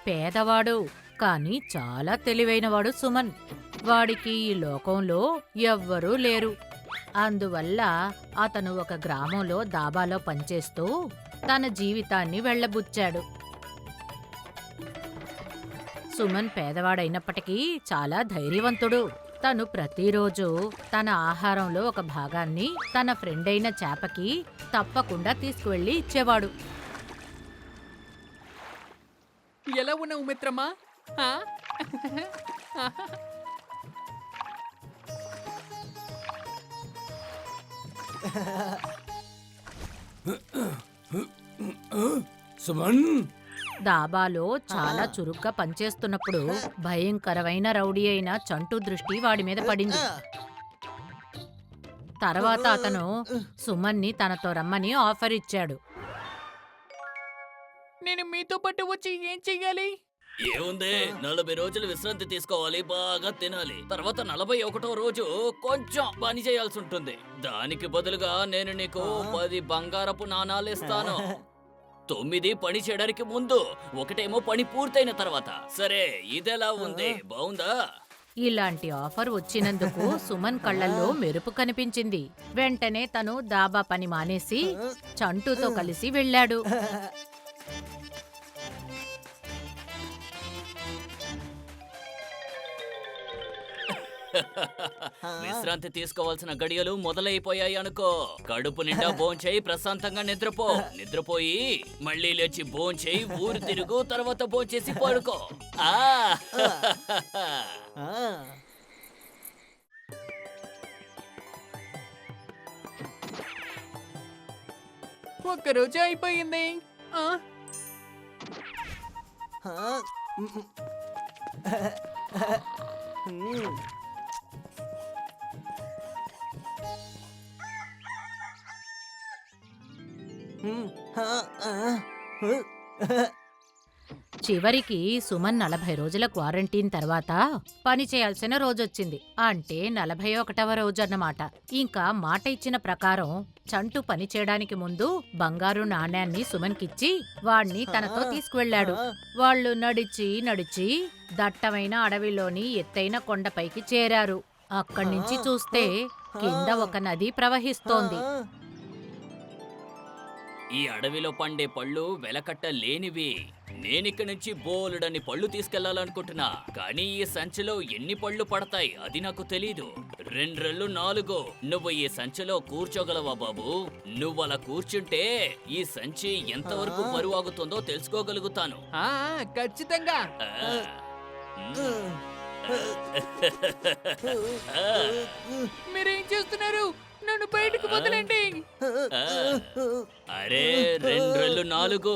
పేదవాడు, కానీ చాలా తెలివైనవాడు సుమన్. వాడికి ఈ లోకంలో ఎవ్వరూ లేరు. అందువల్ల అతను ఒక గ్రామంలో దాబాలో పనిచేస్తూ తన జీవితాన్ని వెళ్ళబుచ్చాడు. సుమన్ పేదవాడైనప్పటికీ చాలా ధైర్యవంతుడు. తను ప్రతిరోజు తన ఆహారంలో ఒక భాగాన్ని తన ఫ్రెండ్ అయిన చేపకి తప్పకుండా తీసుకువెళ్ళి ఇచ్చేవాడు. ఎలా ఉన్నావు మిత్రమా? ఆ? సుమన్, దాబాలో చాలా చురుగ్గా పనిచేస్తున్నప్పుడు భయంకరమైన రౌడీ అయిన చంటూ దృష్టి వాడి మీద పడింది. తర్వాత అతను సుమన్ని తనతో రమ్మని ఆఫర్ ఇచ్చాడు. నేను మీతో పాటు వచ్చి ఏం చెయ్యాలి? ఏముంది, 40 రోజులు విశ్రాంతి తీసుకోవాలి, బాగా తినాలి. తర్వాత 41వ రోజు కొంచెం పని చేయాల్సి ఉంటుంది. దానికి బదులుగా నేను నీకు 10 బంగారపు నాణాలు ఇస్తాను. 9 పని చేయడానికి ముందు, 1 పని పూర్తయిన తర్వాత. సరే, ఇదెలా ఉంది, బావుందా? ఇలాంటి ఆఫర్ వచ్చినందుకు సుమన్ కళ్ళల్లో మెరుపు కనిపించింది. వెంటనే తను దాబా పని మానేసి చంటూతో కలిసి వెళ్ళాడు. విశ్రాంతి తీసుకోవాల్సిన గడియలు మొదలైపోయాయి అనుకో. కడుపు నిండా భోంచేయి, ప్రశాంతంగా నిద్రపోయి మళ్ళీ లేచి భోంచేయి, ఊరు తిరుగు, తర్వాత భోంచేసి పడుకో. ఆ ఒక్కరోజు అయిపోయింది. ఆ? చివరికి సుమన్ 40 రోజుల క్వారంటైన్ తర్వాత పని చేయాల్సిన రోజొచ్చింది. అంటే 41వ రోజు అన్నమాట. ఇంకా మాట ఇచ్చిన ప్రకారం చంటు పని చేయడానికి ముందు బంగారు నాణ్యాన్ని సుమన్కిచ్చి వాణ్ణి తనతో తీసుకువెళ్ళాడు. వాళ్ళు నడిచి దట్టమైన అడవిలోని ఎత్తైన కొండపైకి చేరారు. అక్కడ్నుంచి చూస్తే కింద ఒక నది ప్రవహిస్తోంది. ఈ అడవిలో పండే పళ్ళు వెలకట్ట లేనివి. నేనిక్కడి నుంచి బోలెడన్ని పళ్ళు తీసుకెళ్లాలనుకుంటున్నా, కానీ ఈ సంచిలో ఎన్ని పళ్ళు పడతాయి అది నాకు తెలీదు. 2 4. నువ్వు ఈ సంచిలో కూర్చోగలవా బాబు? నువ్వలా కూర్చుంటే ఈ సంచి ఎంతవరకు బరువు ఆగుతుందో తెలుసుకోగలుగుతాను. ఆ, ఖచ్చితంగా. మీరేం చేస్తున్నారు? నన్ను బయటకు వదలండి. అరే 2 4.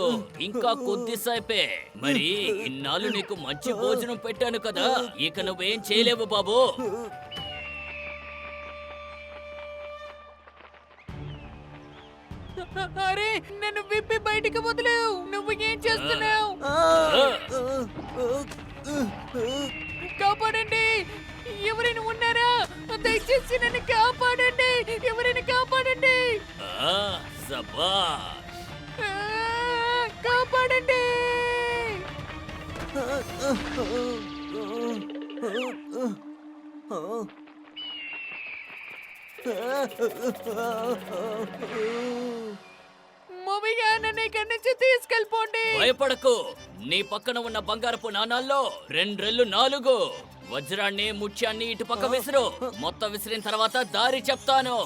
ఇంకా కొద్దిసేపే. మరి ఇన్నాళ్ళు నీకు మంచి భోజనం పెట్టాను కదా, ఇక నువ్వేం చేయలేవు బాబు. అరే, నన్ను విప్పి బయటకు వదిలేవు. నువ్వు ఏం చేస్తున్నావు? కాపాడండి, ఎవరైనా ఉన్నారా? దయచేసి నన్ను కాపాడండి, ఎవరైనా కాపాడండి. సబాష్. కాపాడండి. మమ్మయ్య, నన్ను ఇక్కడి నుంచి తీసుకెళ్ళిపోండి. భయపడకు, నీ పక్కన ఉన్న బంగారపు నాణాల్లో 2 4. వజ్రాన్ని, ముత్యాన్ని ఇటు పక్క విసిరు. మొత్తం విసిరిన తర్వాత దారి చెప్తాను.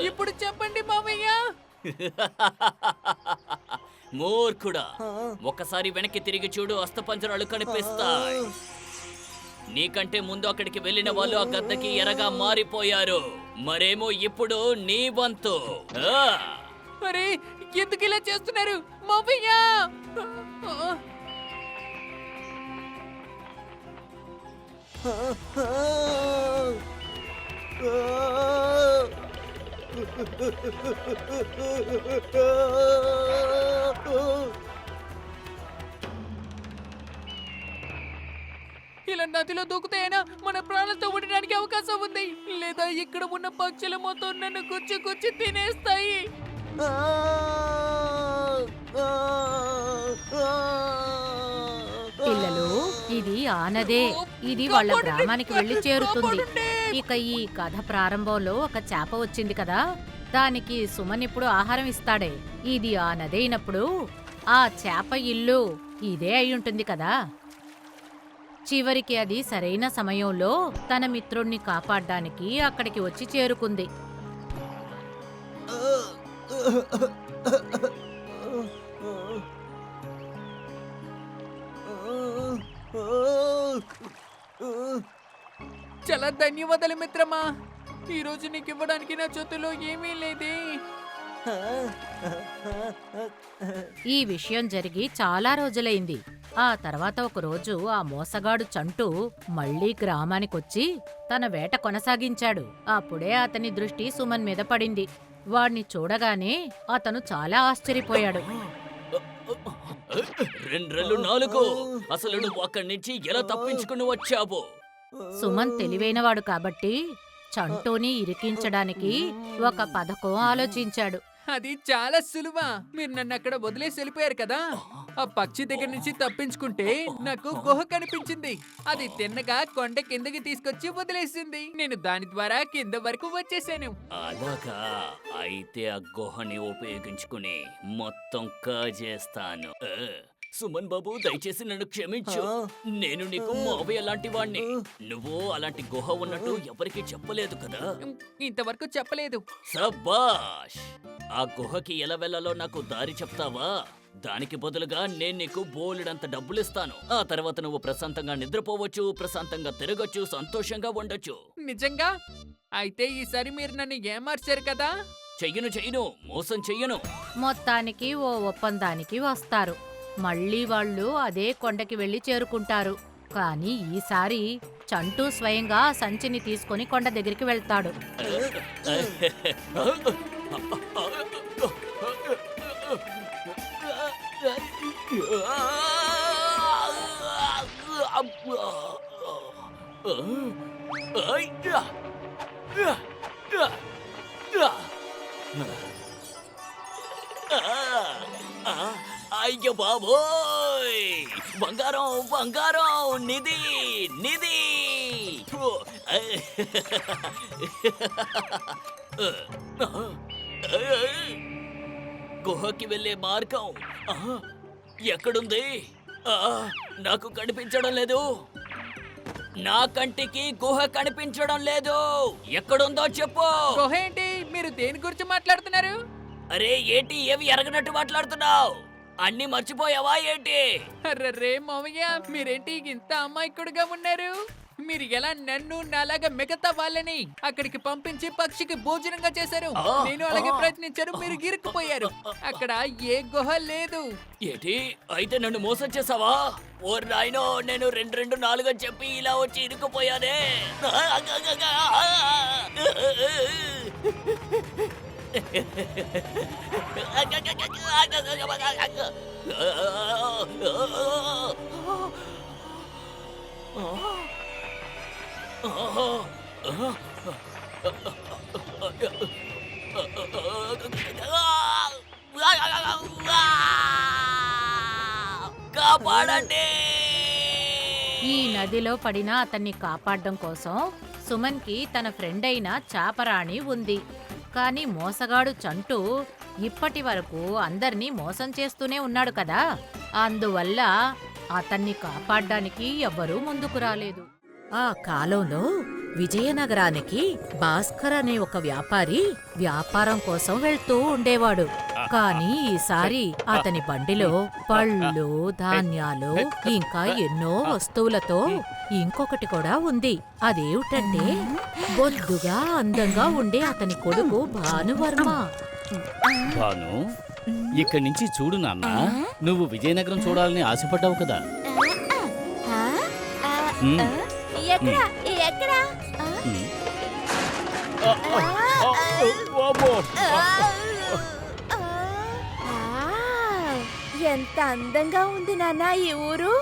ఇప్పుడు చెప్పండి మామయ్య. మూర్ఖుడా, ఒకసారి వెనక్కి తిరిగి చూడు, అస్థపంజరాలు కనిపిస్తాయి. నీకంటే ముందు అక్కడికి వెళ్ళిన వాళ్ళు ఆ గద్దకి ఎరగా మారిపోయారు. మరేమో ఇప్పుడు నీ వంతు. అరే, ఎందుకు ఇలా చేస్తున్నారు మామయ్య? ఇలా నదిలో దూకుతాయినా మన ప్రాణాలతో ఉండడానికి అవకాశం ఉంది, లేదా ఇక్కడ ఉన్న పక్షులు మొత్తం నన్ను గుచ్చి గుచ్చి తినేస్తాయి. పిల్లలు, ఇది ఆ నదే. ఇది వాళ్ళ గ్రామానికి వెళ్లి చేరుతుంది. ఇక ఈ కథ ప్రారంభంలో ఒక చేప వచ్చింది కదా, దానికి సుమన్ ఇప్పుడు ఆహారం ఇస్తాడే. ఇది ఆ నది అయినప్పుడు ఆ చేప ఇల్లు ఇదే అయి ఉంటుంది కదా. చివరికి అది సరైన సమయంలో తన మిత్రుణ్ణి కాపాడ్డానికి అక్కడికి వచ్చి చేరుకుంది. చాలా ధన్యవాదాలు మిత్రమా. ఈ రోజు నీకు ఇవ్వడానికి నా చేతిలో ఏమీ లేదే. ఈ విషయం జరిగి చాలా రోజులైంది. ఆ తర్వాత ఒక రోజు ఆ మోసగాడు చంటూ మళ్లీ గ్రామానికొచ్చి తన వేట కొనసాగించాడు. అప్పుడే అతని దృష్టి సుమన్ మీద పడింది. వాణ్ణి చూడగానే అతను చాలా ఆశ్చర్యపోయాడు. రెండ్రెళ్ళు 4 అసలు నువ్వు అక్కడి నుంచి ఎలా తప్పించుకుని వచ్చావు? సుమన్ తెలివైనవాడు కాబట్టి చంటూని ఇరికించడానికి ఒక పథకం ఆలోచించాడు. అది చాలా సులువా. మీరు నన్ను అక్కడ వదిలేసి వెళ్ళిపోయారు కదా, ఆ పక్షి దగ్గర నుంచి తప్పించుకుంటే నాకు గుహ కనిపించింది. అది తిన్నగా కొండ కిందకి తీసుకొచ్చి వదిలేసింది. నేను దాని ద్వారా కింద వరకు వచ్చేసాను. అలాగా, అయితే ఆ గుహని ఉపయోగించుకుని మొత్తం కాజేస్తాను. సుమన్ బాబు, దయచేసి నన్ను క్షమించు. నేను నీకు మావయ్య లాంటి వాణ్ణి. నువ్వు అలాంటి గుహ ఉన్నట్టు ఎవరికీ చెప్పలేదు కదా? ఇంతవరకు చెప్పలేదు. సబాష్! ఆ గుహకి ఎలా వెళ్ళాలో నాకు దారి చెప్తావా? దానికి బదులుగా నేను నీకు బోలెడంత డబ్బులిస్తాను. ఆ తర్వాత నువ్వు ప్రశాంతంగా నిద్రపోవచ్చు, ప్రశాంతంగా తిరగచ్చు, సంతోషంగా ఉండొచ్చు. నిజంగా? అయితే ఈసారి మీరు నన్ను ఏమార్చారు కదా. చెయ్యను, మోసం చెయ్యను. మొత్తానికి ఓ ఒప్పందానికి వస్తారు. మళ్ళీ వాళ్ళు అదే కొండకి వెళ్లి చేరుకుంటారు. కానీ ఈసారి చంటూ స్వయంగా ఆ సంచిని తీసుకొని కొండ దగ్గరికి వెళ్తాడు. అయ్యో బాబోయ్! బంగారం, బంగారం, నిధి, నిధి! గుహకి వెళ్ళే మార్గం ఎక్కడుంది? నాకు కనిపించడం లేదు. నా కంటికి గుహ కనిపించడం లేదు. ఎక్కడుందో చెప్పు. గుహ ఏంటి? మీరు దేని గురించి మాట్లాడుతున్నారు? అరే ఏంటి, ఏవి ఎరగనట్టు మాట్లాడుతున్నావు? అన్ని మర్చిపోయావా ఏంటి? అర్రే మామయ్య, మీరేంటి ఇంత అమాయకుడుగా ఉన్నారు? మీరు ఎలా నన్ను నాలాగా మిగతా వాళ్ళని అక్కడికి పంపించి పక్షికి భోజనంగా చేశారు. నేను అలాగే ప్రయత్నించారు, మీరు ఇరుక్కుపోయారు. అక్కడ ఏ గుహ లేదు. ఏంటి, అయితే నన్ను మోసం చేసావా? ఓ నాయనో, నేను 2 4 అని చెప్పి ఇలా వచ్చి ఇరుక్కుపోయానే. కాపాడండి! ఈ నదిలో పడిన అతన్ని కాపాడడం కోసం సుమన్కి తన ఫ్రెండ్ అయిన చాపరాణి ఉంది. కానీ మోసగాడు చంటూ ఇప్పటి వరకు అందర్నీ మోసం చేస్తూనే ఉన్నాడు కదా, అందువల్ల అతన్ని కాపాడ్డానికి ఎవ్వరూ ముందుకు రాలేదు. ఆ కాలంలో విజయనగరానికి భాస్కర్ అనే ఒక వ్యాపారి వ్యాపారం కోసం వెళ్తూ ఉండేవాడు. కానీ ఈసారి అతని బండిలో పళ్ళు, ధాన్యాలు, ఇంకా ఎన్నో వస్తువులతో ఇంకొకటి కూడా ఉంది. అదేమిటంటే బొద్దుగా అందంగా ఉండే అతని కొడుకు భానువర్మ. భాను, ఇక్కడి నుంచి చూడు నాన్న, నువ్వు విజయనగరం చూడాలని ఆశపడ్డావు కదా. ఎంత అందంగా ఉంది నాన్న ఈ ఊరు.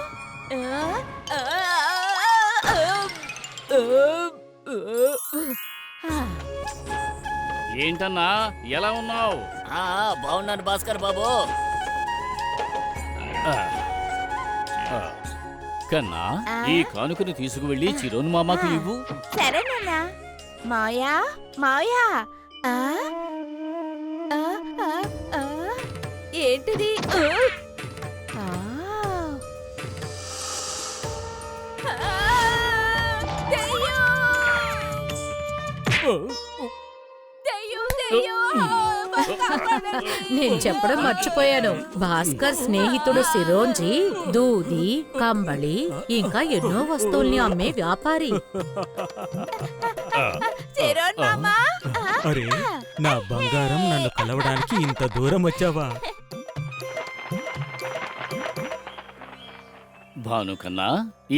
ఏంటన్నా ఎలా ఉన్నావు? బాగున్నాను భాస్కర్ బాబు. కన్నా ఈ కానుకను తీసుకువెళ్ళి చిరోన్ మామకు ఇవ్వు. సరేనన్నా. మాయా మాయా, ఆ? ఆ, ఆ, ఆ. ఏంటిది? ఆ. ఆ, దెయ్యం! దెయ్యం, దెయ్యం! కాపాడండి! నేను చెప్పడం మర్చిపోయాను. భాస్కర్ స్నేహితుడు సిరోంజీ దూది, కంబళి ఇంకా ఎన్నో వస్తువుల్ని అమ్మే వ్యాపారి. చిరోన్ మామా! అరే నా బంగారం, నన్ను కలవడానికి ఇంత దూరం వచ్చావా? భాను కన్నా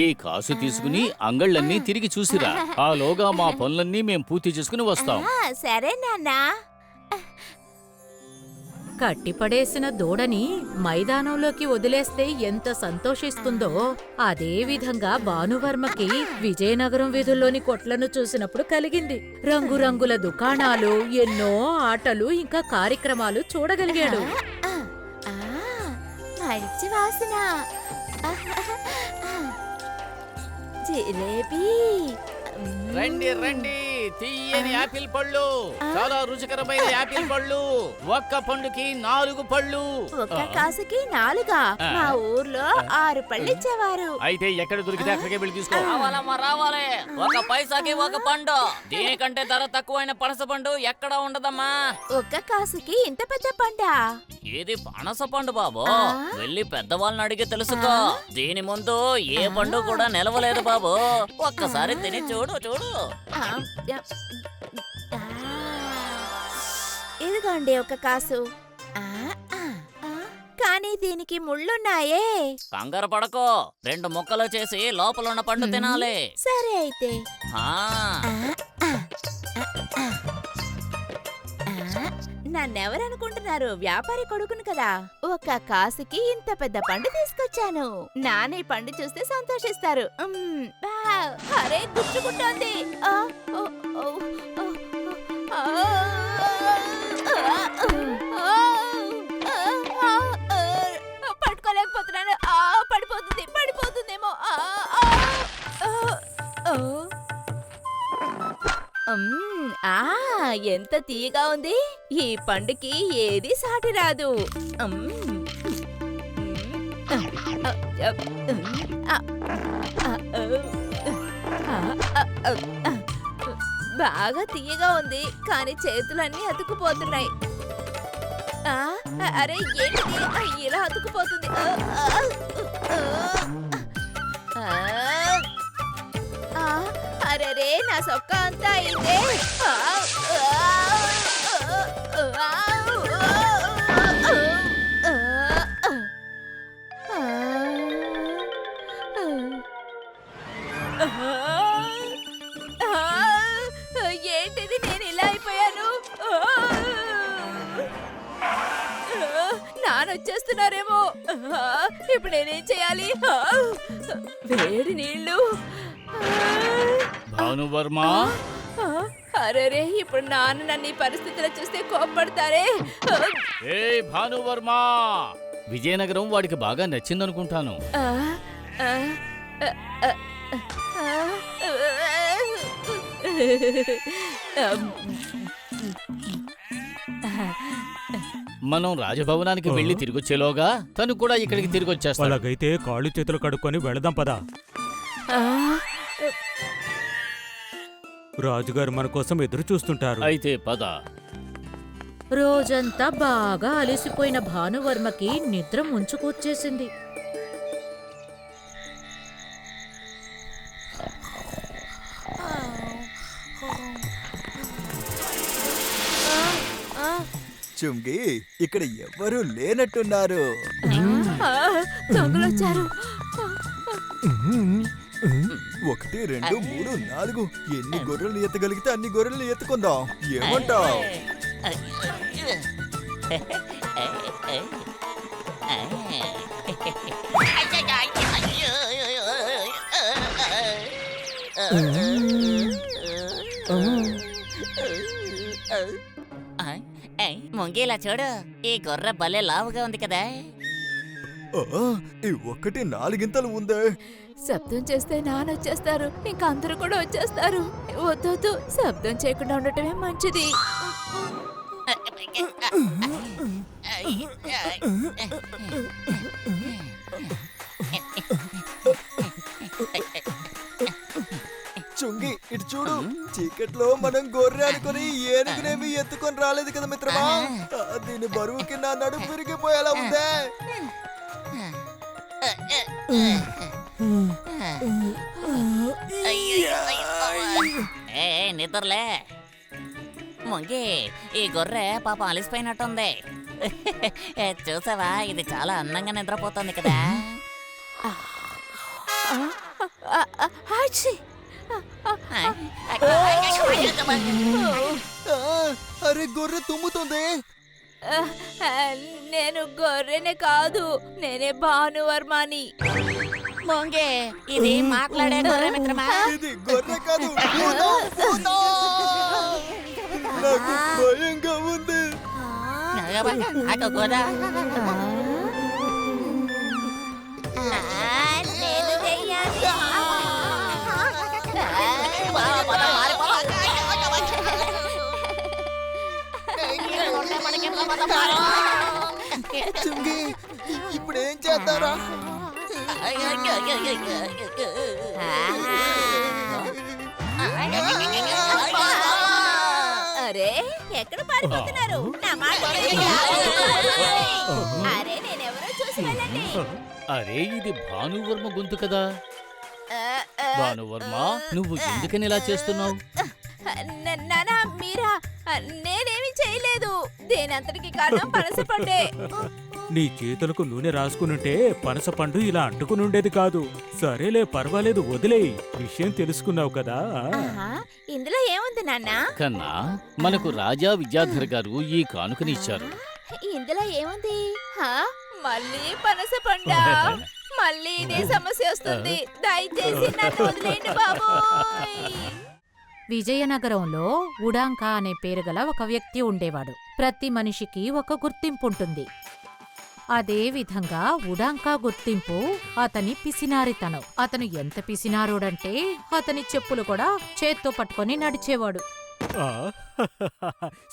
ఈ కాసు తీసుకుని అంగళ్ళన్నీ తిరిగి చూసిరా. ఆలోగా మా పనులన్నీ మేం పూర్తి చేసుకుని వస్తాం. సరే నాన్నా. కట్టిపడేసిన దూడని మైదానంలోకి వదిలేస్తే ఎంత సంతోషిస్తుందో అదే విధంగా భానువర్మకి విజయనగరం వీధుల్లోని కొట్లను చూసినప్పుడు కలిగింది. రంగురంగుల దుకాణాలు, ఎన్నో ఆటలు ఇంకా కార్యక్రమాలు చూడగలిగాడు. మంచి వాసన. జిలేబీ. రండి రండి, తీయని యాపిల్ పళ్ళు, చాలా రుచికరమైన యాపిల్ పళ్ళు. ఒక్క పండుకి 4 పళ్ళు. ఒక్క కాసుకి 4. మా ఊర్లో 6 పళ్ళు ఇచ్చేవారు. అయితే ఎక్కడ దొరికితే అక్కడికే వెళ్ళి తీసుకో. రావాలమ్మా రావాలి. 1 పైసాకి 1 పండు. దీనికంటే ధర తక్కువైన పనస పండు ఎక్కడ ఉండదమ్మా. ఒక్క కాసుకి ఇంత పెద్ద పండా? ఇది పనస పండు బాబు. వెళ్ళి పెద్దవాళ్ళని అడిగి తెలుసుకో. దీని ముందు ఏ పండు కూడా నిలవలేదు బాబు. ఒక్కసారి తిని చూడు చూడు. ఆ, ఆ. ఇదిగోండి 1 కాసు. ఆ, ఆ, ఆ. కానీ దీనికి ముళ్ళున్నాయే. కంగారు పడకో, 2 ముక్కలు చేసి లోపల ఉన్న పండు తినాలి. సరే అయితే. ఆ, నన్నెవరనుకుంటున్నారు? వ్యాపారి కొడుకును కదా. 1 కాసుకి ఇంత పెద్ద పండు తీసుకొచ్చాను. నాన్న ఈ పండు చూస్తే సంతోషిస్తారు. వావ్! అరే గుచ్చుకుంటోంది. ఆ, ఓ, ఓ, ఓ, ఆ, పట్టుకోలేకపోతున్నాను. పడిపోతుంది, పడిపోతుందేమో. ఎంత తీయగా ఉంది. ఈ పండుకి ఏది సాటి రాదు. బాగా తీయగా ఉంది, కానీ చేతులన్నీ అతుకుపోతున్నాయి. అరే ఏంటిది ఇలా అతుకుపోతుంది? అరే నా సొక్క అంతా అయిందే. ఏంటిది, నేను ఇలా అయిపోయాను? నానొచ్చేస్తున్నారేమో. ఇప్పుడు నేనేం చేయాలి? వేడి నీళ్ళు. భానువర్మ, అరే ఇప్పుడు నాన్న నన్ను ఈ పరిస్థితిలో చూస్తే కోప్పడతారే. ఏ భానువర్మ, విజయనగరం వాడికి బాగా నచ్చిందనుకుంటాను. మనం రాజభవనానికి వెళ్లి తిరిగొచ్చేలోగా తను కూడా ఇక్కడికి తిరిగి వచ్చేస్తాడు. అలాగైతే కాళ్ళు చేతులు కడుక్కొని వెళదాం పదా. రాజుగారు మన కోసం ఎదురు చూస్తుంటారు. అయితే పద. రోజంతా బాగా అలసిపోయిన భానువర్మకి నిద్ర ముంచుకొచ్చేసింది. చుంగి, ఇక్కడ ఎవరు లేనట్టున్నారు. దొంగలొచ్చారు. 1, 2, 3, 4 ఎన్ని గొర్రెలు ఎత్తగలిగితే అన్ని గొర్రెలు ఎత్తుకుందాం. ఏమంటావ్? ముంగేలా చూడు, ఈ గొర్రె భలే లావుగా ఉంది కదా. ఈ ఒక్కటి 4 గింతలు ఉందే. శబ్దం చేస్తే నాన్న వచ్చేస్తారు, ఇంకా అందరూ కూడా వచ్చేస్తారు. వద్దొద్దు, శబ్దం చేయకుండా ఉండటమే మంచిది. చుంగి ఇటు చూడు, చీకట్లో మనం గొర్రె అనుకుని ఏనుగునేమి ఎత్తుకొని రాలేదు కదా మిత్రమా. దీని బరువుకి నా నడుము విరిగిపోయేలా ఉందే. నిద్రలే ముంగి, ఈ గొర్రె పాపం అలిసిపోయినట్టుంది. చూసావా, ఇది చాలా అందంగా నిద్రపోతుంది కదా. అరే గొర్రె తుమ్ముతుంది. నేను గొర్రెనే కాదు, నేనే భానువర్మని. ముంగి, ఇది మాట్లాడే గొర్రె మిత్రమా. ఇది గొర్రె కాదు, భూతం, భూతం. నాకు భయంగా ఉంది. అటు కూడా నేను చెయ్యాలి. చుంగి ఇప్పుడు ఏం చేస్తారా? అరే, ఎక్కడ పారిపోతున్నారు? నా మాట వినండి. అరే, నేనెవరో చూసి వెళ్ళండి. అరే, ఇది భానువర్మ గొంతు కదా. ఆ, ఆ, భానువర్మ, నువ్వు ఎందుకని ఇలా చేస్తున్నావు? నానా, మీరా? నేనేమి చేయలేదు. దేనంతటికి కారణం పనసపండే. నీ చేతులకు నూనె రాసుకునుంటే పనసపండు ఇలా అంటుకుని ఉండేది కాదు. సరేలే, పర్వాలేదు, వదిలేయ్. విషయం తెలుసుకున్నావు కదా. ఆహా, ఇందులో ఏముంది నాన్న? కన్నా, మనకు రాజా విద్యాధర్ గారు ఈ కానుకని ఇచ్చారు. ఇందులో ఏముంది? హా, మళ్ళీ పనసపండా? మళ్ళీ ఇదే సమస్య వస్తుంది. దయచేసి నన్ను వదిలేయండి బాబోయ్. విజయనగరంలో ఉడాంకా అనే పేరు గల ఒక వ్యక్తి ఉండేవాడు. ప్రతి మనిషికి ఒక గుర్తింపు ఉంటుంది. అదే విధంగా ఉడాంకా గుర్తింపు అతని పిసినారితనం. అతను ఎంత పిసినారుడంటే అతని చెప్పులు కూడా చేత్తో పట్టుకొని నడిచేవాడు. ఆ,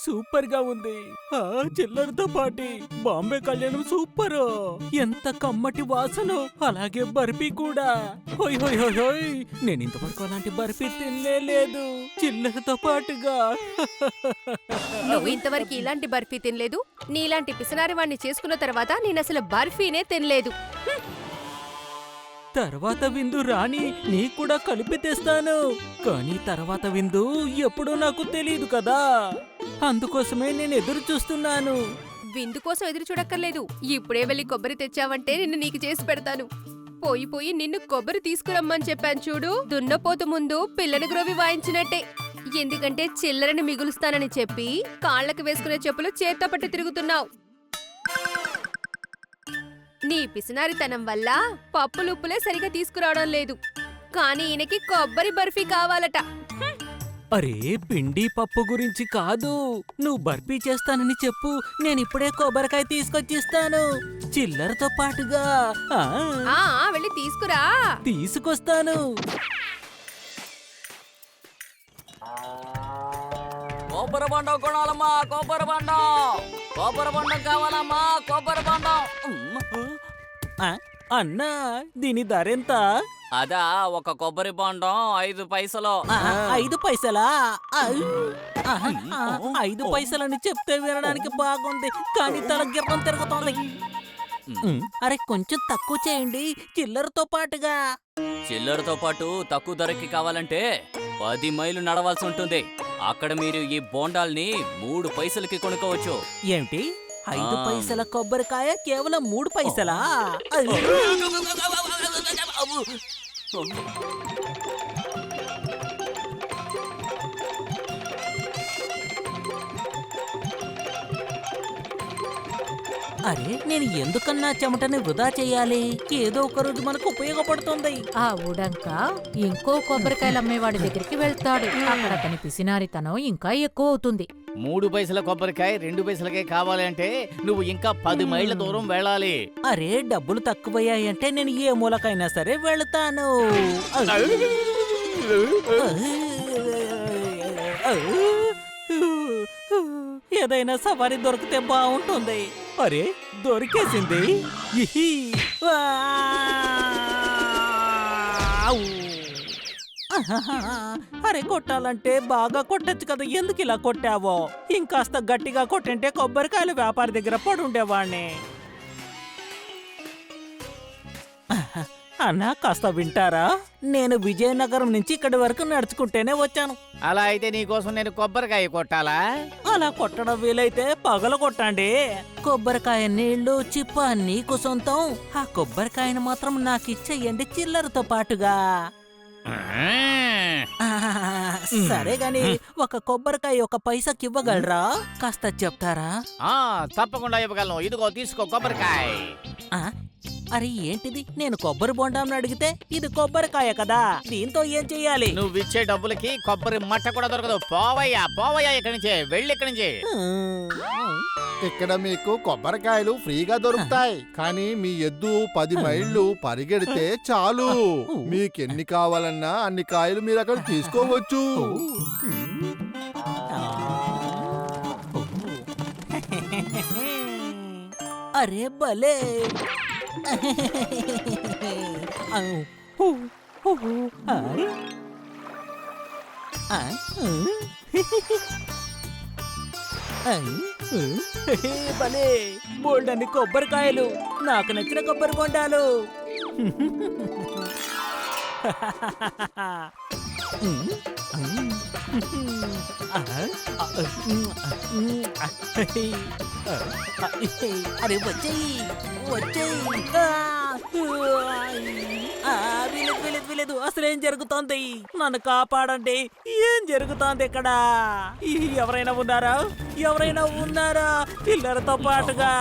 సూపర్ గా ఉంది. ఆ, చిల్లరతో పాటి బాంబే కళ్యాణం సూపర్. ఎంత కమ్మటి వాసన, అలాగే బర్ఫీ కూడా. హోయ్ హోయ్ హోయ్ హోయ్, నేను ఇంతవరకు అలాంటి బర్ఫీ తినలే లేదు, చిల్లరతో పాటుగా. నువ్వు ఇంతవరకు ఇలాంటి బర్ఫీ తినలేదు. నీలాంటి పిసనారి వాణ్ణి చేసుకున్న తర్వాత నేనసలు బర్ఫీనే తినలేదు. తర్వాత విందు రాని నీకు కూడా కలిపి తెస్తాను. కానీ తర్వాత విందు ఎప్పుడో నాకు తెలియదు కదా, అందుకోసమే నేను ఎదురు చూస్తున్నాను. విందు కోసం ఎదురు చూడక్కర్లేదు. ఇప్పుడే వెళ్ళి కొబ్బరి తెచ్చావంటే నిన్ను నీకు చేసి పెడతాను. పోయి పోయి నిన్ను కొబ్బరి తీసుకురమ్మని చెప్పాను చూడు. దున్నపోతు ముందు పిల్లని గ్రోవి వాయించినట్టే. ఎందుకంటే చిల్లరని మిగులుస్తానని చెప్పి కాళ్ళకు వేసుకునే చెప్పులు చేత్తో పట్టి తిరుగుతున్నావు. నీ పిసినారితనం వల్ల పప్పులుప్పులే సరిగా తీసుకురావడం లేదు. కానీ ఈయనకి కొబ్బరి బర్ఫీ కావాలట. అరే, పిండి పప్పు గురించి కాదు, నువ్వు బర్ఫీ చేస్తానని చెప్పు, నేనిప్పుడే కొబ్బరికాయ తీసుకొచ్చిస్తాను చిల్లరతో పాటుగా. ఆ, ఆ వెళ్ళి తీసుకురా. తీసుకొస్తాను. కొబ్బరి బండం కొనాలమ్మా, కొబ్బరి బండం. కొబ్బరి బండం కావాలమ్మా, కొబ్బరి బండం. ఆ, అన్నా, దీని ధరెంత? అదా, ఒక కొబ్బరి బండం 5 పైసలు. 5 పైసలా? 5 పైసలని చెప్తే వినడానికి బాగుంది, కానీ తల గిర్రం తిరుగుతోంది. అరే, కొంచెం తక్కువ చేయండి, చిల్లరతో పాటుగా. చిల్లరతో పాటు తక్కువ ధరకి కావాలంటే 10 మైళ్ళు నడవాల్సి ఉంటుంది. అక్కడ మీరు ఈ బోండాల్ని 3 పైసలకి కొనుక్కోవచ్చు. ఏమిటి, 5 పైసల కొబ్బరికాయ కేవలం 3 పైసలా? అరే నేను ఎందుకన్నా చెమటని వృధా చేయాలి? ఏదో ఒక రోజు మనకు ఉపయోగపడుతుంది. ఆ ఉడంక ఇంకో కొబ్బరికాయలు అమ్మేవాడి దగ్గరికి వెళ్తాడు. అక్కడ అతని పిసినారితనం ఇంకా ఎక్కువ అవుతుంది. 3 పైసల కొబ్బరికాయ 2 పైసలకే కావాలి అంటే నువ్వు ఇంకా 10 మైళ్ళ దూరం వెళ్ళాలి. అరే డబ్బులు తక్కువయ్యాయంటే నేను ఏ మూలకైనా సరే వెళతాను. ఏదైనా సవారీ దొరికితే బాగుంటుంది. అరే దొరికేసింది. ఇహి. అరే కొట్టాలంటే బాగా కొట్టచ్చు కదా, ఎందుకు ఇలా కొట్టావో? ఇంకాస్త గట్టిగా కొట్టింటే కొబ్బరికాయల వ్యాపారి దగ్గర పడుండేవాణ్ణి. అన్నా కాస్త వింటారా? నేను విజయనగరం నుంచి ఇక్కడి వరకు నడుచుకుంటేనే వచ్చాను. అలా అయితే నీకోసం నేను కొబ్బరికాయ కొట్టాలా? అలా కొట్టడం వీలైతే పగల కొట్టండి. కొబ్బరికాయ నీళ్లు చిప్ప నీకు సొంతం. ఆ కొబ్బరికాయను మాత్రం నాకిచ్చేయండి చిల్లరతో పాటుగా. సరే గాని ఒక కొబ్బరికాయ 1 పైసాకి ఇవ్వగలరా? కాస్త చెప్తారా? తప్పకుండా ఇవ్వగలను. ఇదిగో తీసుకో కొబ్బరికాయ. అరే ఏంటిది? నేను కొబ్బరి బొండాన్ని అడిగితే ఇది కొబ్బరికాయ కదా, దీంతో ఏం చెయ్యాలి? నువ్వు ఇచ్చే డబ్బులకి కొబ్బరి మట్ట కూడా దొరకదు. పోవయ్యా ఇక్కడి నుంచి, వెళ్ళి ఇక్కడి నుంచి. ఇక్కడ మీకు కొబ్బరికాయలు ఫ్రీగా దొరుకుతాయి, కానీ మీ ఎద్దు 10 మైళ్ళు పరిగెడితే చాలు. మీకెన్ని కావాలన్నా అన్ని కాయలు మీరు అక్కడ తీసుకోవచ్చు. అరే భలే. భలే బోల్డన్ని కొబ్బరికాయలు, నాకు నచ్చిన కొబ్బరి బొండాలు. అరే వచ్చేయి వీలేదు. అసలేం జరుగుతోంది? నన్ను కాపాడండి. ఏం జరుగుతోంది ఇక్కడ? ఎవరైనా ఉన్నారా పిల్లలతో పాటుగా?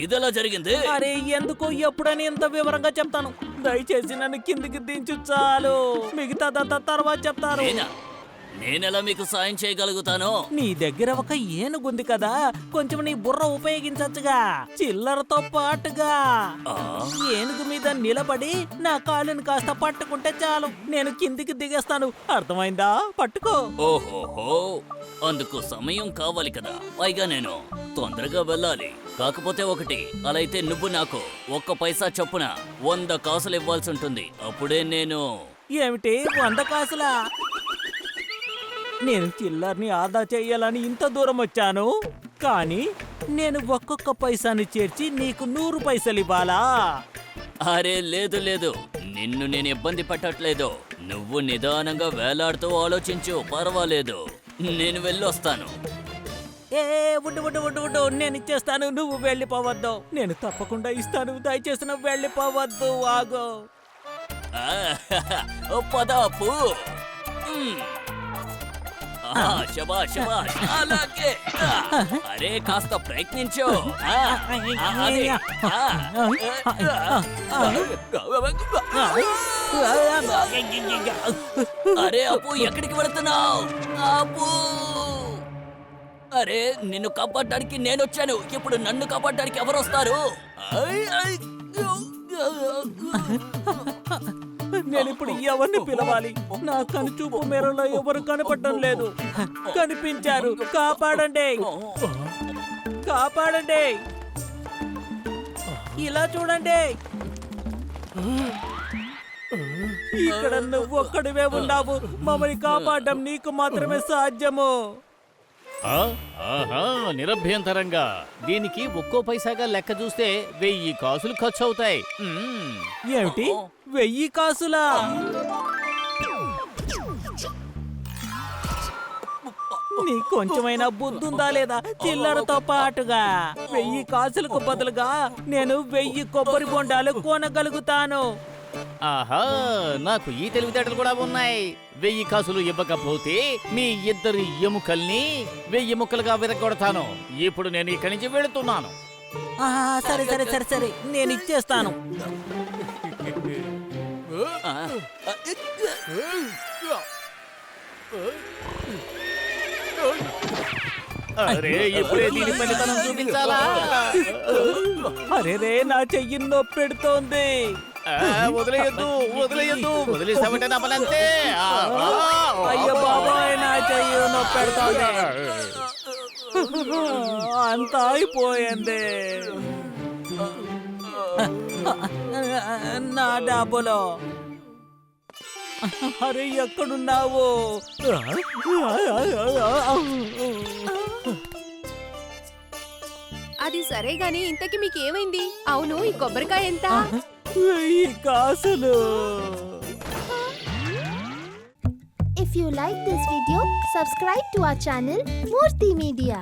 ఇదెలా జరిగింది? అరే ఎందుకు ఎప్పుడని ఇంత వివరంగా చెప్తాను. దయచేసి నన్ను కిందికి దించు చాలు, మిగతాదంతా తర్వాత చెప్తారు. నేనెలా మీకు సాయం చేయగలుగుతాను? నీ దగ్గర ఒక ఏనుగుంది కదా, కొంచెం నీ బుర్ర ఉపయోగించచ్చుగా, చిల్లరతో పాటుగా. ఏనుగు మీద నిలబడి నా కాళ్ళని కాస్త పట్టుకుంటే చాలు, నేను కిందికి దిగేస్తాను. అర్థమైందా? పట్టుకో. ఓహోహో, అందుకు సమయం కావాలి కదా. పైగా నేను తొందరగా వెళ్ళాలి. కాకపోతే ఒకటి, అలా అయితే నువ్వు నాకు 1 పైసా చొప్పున 100 కాసులు ఇవ్వాల్సి ఉంటుంది. అప్పుడే నేను... ఏమిటి 100 కాసులా? నేను చిల్లర్ని ఆదా చెయ్యాలని ఇంత దూరం వచ్చాను, కానీ నేను ఒక్కొక్క పైసాని చేర్చి నీకు 100 పైసలు ఇవ్వాలా? అరే లేదు, నిన్ను నేను ఇబ్బంది పెట్టట్లేదు. నువ్వు నిదానంగా వేలాడుతూ ఆలోచించు, పర్వాలేదు. నేను వెళ్ళొస్తాను. ఉండు, నేను ఇచ్చేస్తాను, నువ్వు వెళ్ళిపోవద్దు. నేను తప్పకుండా ఇస్తాను, దయచేసి నువ్వు వెళ్ళిపోవద్దు. ఆగో. పదాపు. శబాష్. అలాగే. అరే కాస్త ప్రయత్నించు. అరే అప్పు, ఎక్కడికి వెళుతున్నావు? అప్పు, అరే నిన్ను కాపాడడానికి నేను వచ్చాను, ఇప్పుడు నన్ను కాపాడడానికి ఎవరు వస్తారు? నేనిప్పుడు ఎవరిని పిలవాలి? నా కనుచూపు మేరలో ఎవరు కనపడటం లేదు. కనిపించారు, కాపాడండి. ఇలా చూడండి, ఇక్కడ నువ్వు ఒక్కడివే ఉన్నావు. మమ్మల్ని కాపాడడం నీకు మాత్రమే సాధ్యము. నిరభ్యంతరంగా. దీనికి 1 పైసాగా లెక్క చూస్తే 1000 కాసులు ఖర్చు అవుతాయి. ఏమిటి 1000 కాసులా? నీ కొంచెమైనా బుద్ధుందా లేదా? చిల్లరతో పాటుగా 1000 కాసులకు బదులుగా నేను 1000 కొబ్బరి బొండాలు కొనగలుగుతాను. ఆహా నాకు ఈ తెలివితేటలు కూడా ఉన్నాయి. 1000 కాసులు ఇవ్వకపోతే మీ ఇద్దరి ఎముకల్ని 1000 ముక్కలుగా విరగొడతాను. ఇప్పుడు నేను ఇక్కడి నుంచి వెళుతున్నాను. సరే సరే సరే సరే నేను ఇచ్చేస్తాను. అరే ఇప్పుడే దీని పనితనం చూపించాలా? అరే రే నా చెయ్యి నొప్పెడుతోంది. వదిలేయద్దు వదిలేయద్దు, వదిలేసామంటే నా పని అంతే. అయ్యో బాబాయ్ నా చెయ్యి నొప్పెడుతోంది. అంతా అయిపోయింది. నా డబ్బులో అరే ఎక్కడున్నావు? అది సరే గాని ఇంతకి మీకేమైంది? అవును ఈ కొబ్బరికాయ ఎంత? 1000 కాసులు. If you like this video, subscribe to our channel Murthy Media.